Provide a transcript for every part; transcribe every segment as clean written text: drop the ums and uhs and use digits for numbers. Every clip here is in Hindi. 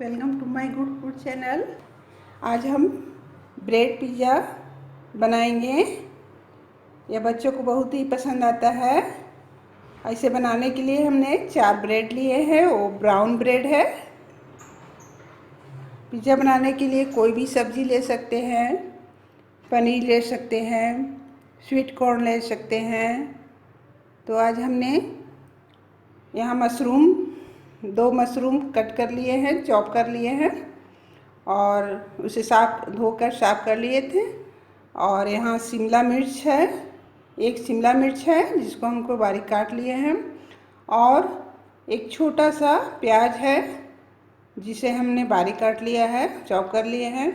Welcome to my good food channel. आज हम ब्रेड पिज़्ज़ा बनाएंगे। यह बच्चों को बहुत ही पसंद आता है। ऐसे बनाने के लिए हमने 4 ब्रेड लिए हैं, वो ब्राउन ब्रेड है। पिज़्ज़ा बनाने के लिए कोई भी सब्ज़ी ले सकते हैं, पनीर ले सकते हैं, स्वीट कॉर्न ले सकते हैं। तो आज हमने यहाँ दो मशरूम कट कर लिए हैं, चॉप कर लिए हैं और उसे धोकर साफ़ कर लिए थे। और यहाँ शिमला मिर्च है, एक शिमला मिर्च है जिसको हमको बारीक काट लिए हैं। और एक छोटा सा प्याज है जिसे हमने बारीक काट लिया है, चॉप कर लिए हैं।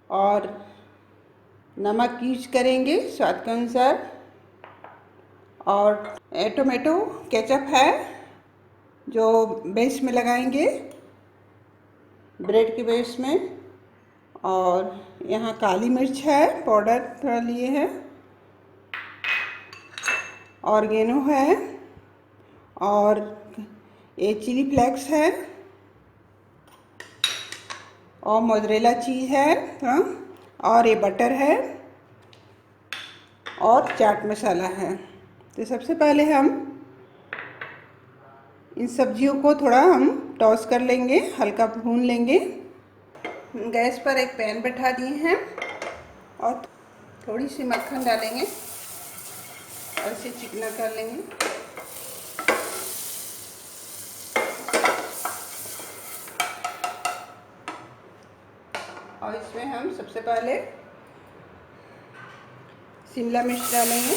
और नमक यूज करेंगे स्वाद के अनुसार। और टोमेटो केचप है जो बेस में लगाएंगे, ब्रेड के बेस में। और यहाँ काली मिर्च है, पाउडर थोड़ा लिए हैं। ऑर्गेनो है और ये चिली फ्लेक्स है और मोज़रेला चीज़ है थोड़ा, और ये बटर है और चाट मसाला है। तो सबसे पहले हम इन सब्जियों को थोड़ा हम टॉस कर लेंगे, हल्का भून लेंगे। गैस पर एक पैन बैठा दिए हैं और थोड़ी सी मक्खन डालेंगे और इसे चिकना कर लेंगे। और इसमें हम सबसे पहले शिमला मिर्च डालेंगे।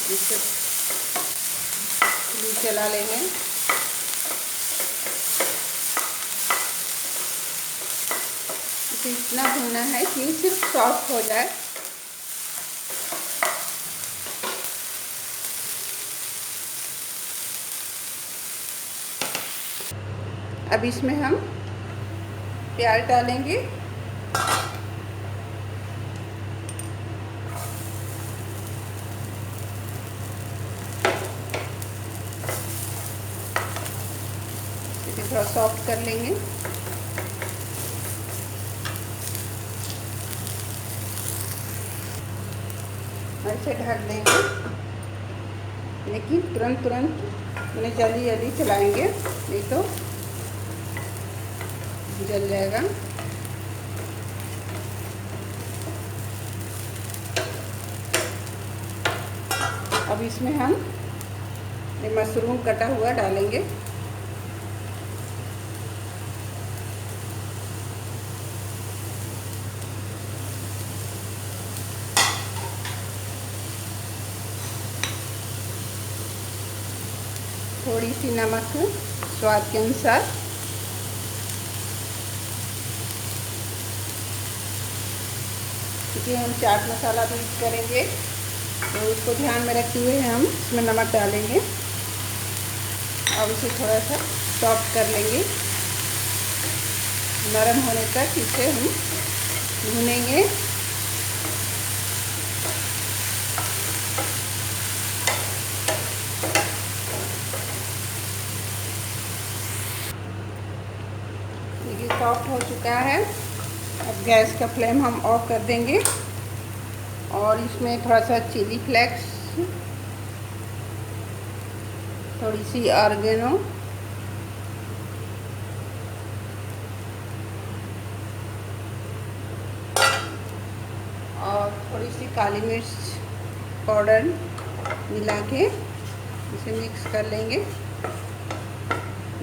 इसे चला लेंगे। इसे इतना भूनना है कि सिर्फ सॉफ्ट हो जाए। अब इसमें हम प्याज डालेंगे। इसे थोड़ा सॉफ्ट कर लेंगे। ऐसे ढक देंगे, लेकिन तुरंत उन्हें जल्दी चलाएंगे, नहीं तो जल जाएगा। अब इसमें हम ये मशरूम कटा हुआ डालेंगे। थोड़ी सी नमक स्वाद के अनुसार। क्योंकि हम चाट मसाला भी यूज करेंगे तो उसको ध्यान में रखते हुए हम इसमें नमक डालेंगे। अब इसे थोड़ा सा सॉफ्ट कर लेंगे, नरम होने तक इसे हम भूनेंगे। देखिए सॉफ्ट हो चुका है। अब गैस का फ्लेम हम ऑफ कर देंगे और इसमें थोड़ा सा चिली फ्लेक्स, थोड़ी सी ऑर्गेनो और थोड़ी सी काली मिर्च पाउडर मिला के इसे मिक्स कर लेंगे।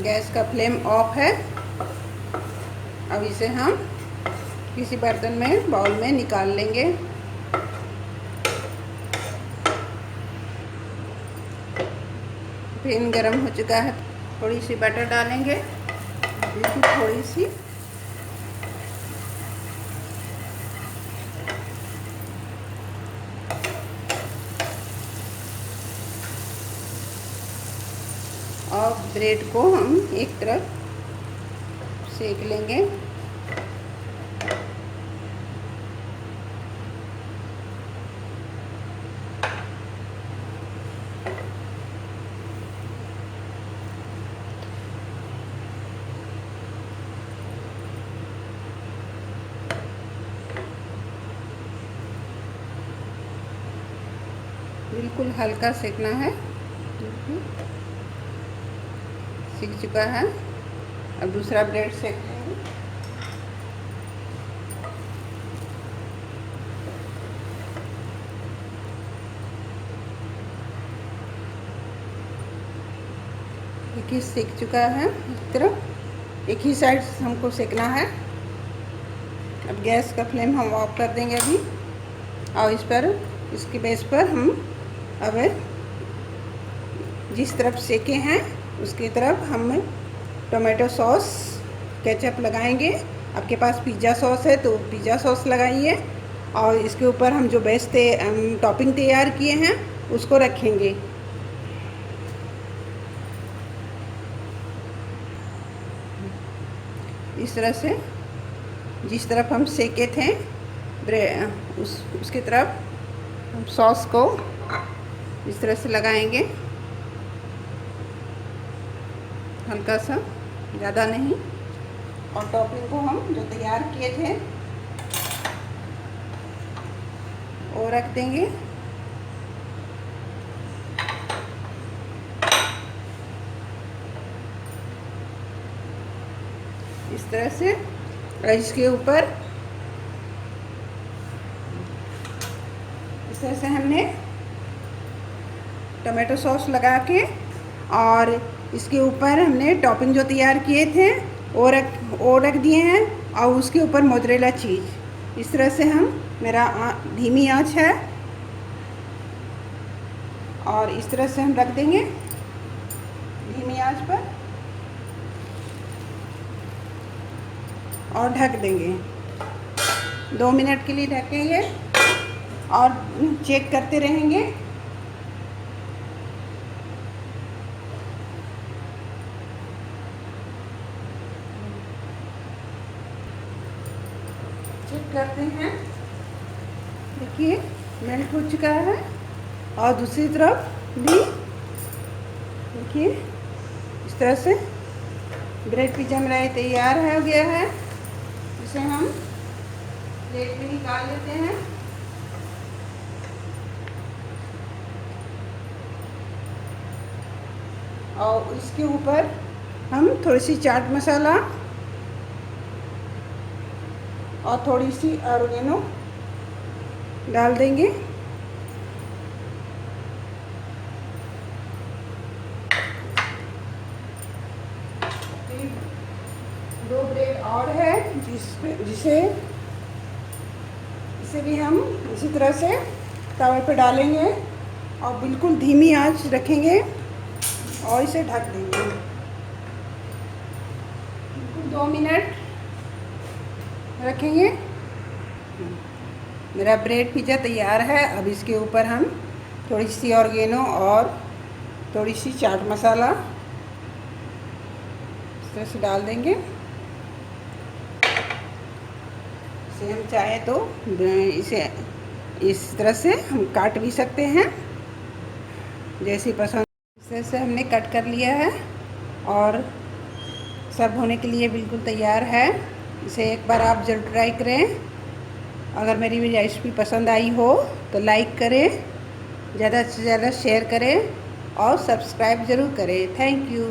गैस का फ्लेम ऑफ है। अब इसे हम किसी बर्तन में, बाउल में निकाल लेंगे। पैन गरम हो चुका है, थोड़ी सी बटर डालेंगे, थोड़ी सी। और ब्रेड को हम एक तरफ सेक लेंगे। बिल्कुल हल्का सेकना है। सीख चुका है। अब दूसरा ब्रेड सेक लेंगे। एक ही सेक चुका है। इस तरफ एक ही साइड हमको सेकना है। अब गैस का फ्लेम हम ऑफ कर देंगे अभी, और इस पर इसके बेस पर हम अब जिस तरफ सेके हैं उसकी तरफ हम टोमेटो सॉस केचप लगाएंगे। आपके पास पिज़्ज़ा सॉस है तो पिज़्ज़ा सॉस लगाइए, और इसके ऊपर हम जो बेस टॉपिंग तैयार किए हैं उसको रखेंगे। इस तरह से जिस तरफ हम सेके थे उसकी तरफ हम सॉस को इस तरह से लगाएंगे, हल्का सा, ज़्यादा नहीं। और टॉपिंग को हम जो तैयार किए थे वो रख देंगे। इस तरह से, और इसके ऊपर इस तरह से हमने टोमेटो सॉस लगा के, और इसके ऊपर हमने टॉपिंग जो तैयार किए थे वो रख दिए हैं, और उसके ऊपर मोज़रेला चीज़। इस तरह से हम, मेरा धीमी आंच है, और इस तरह से हम रख देंगे धीमी आंच पर और ढक देंगे। 2 मिनट के लिए ढकेंगे और चेक करते रहेंगे। चेक करते हैं, देखिए मेल्ट हो चुका है। और दूसरी तरफ भी देखिए इस तरह से ब्रेड पिज़्ज़ा मेरा तैयार हो गया है। इसे हम प्लेट में निकाल लेते हैं। और इसके ऊपर हम थोड़ी सी चाट मसाला और थोड़ी सी ऑरिगेनो डाल देंगे। दो ब्रेड और है इसे भी हम इसी तरह से तवे पे डालेंगे और बिल्कुल धीमी आंच रखेंगे और इसे ढक देंगे। बिल्कुल 2 मिनट रखेंगे। मेरा ब्रेड पिज़्ज़ा तैयार है। अब इसके ऊपर हम थोड़ी सी ऑरिगेनो और थोड़ी सी चाट मसाला इस तरह से डाल देंगे। इसे हम चाहे तो इसे इस तरह से हम काट भी सकते हैं, जैसी पसंद। इस तरह से हमने कट कर लिया है और सर्व होने के लिए बिल्कुल तैयार है। इसे एक बार आप ज़रूर ट्राई करें। अगर मेरी रेसिपी पसंद आई हो तो लाइक करें, ज़्यादा से ज़्यादा शेयर करें और सब्सक्राइब ज़रूर करें। Thank you.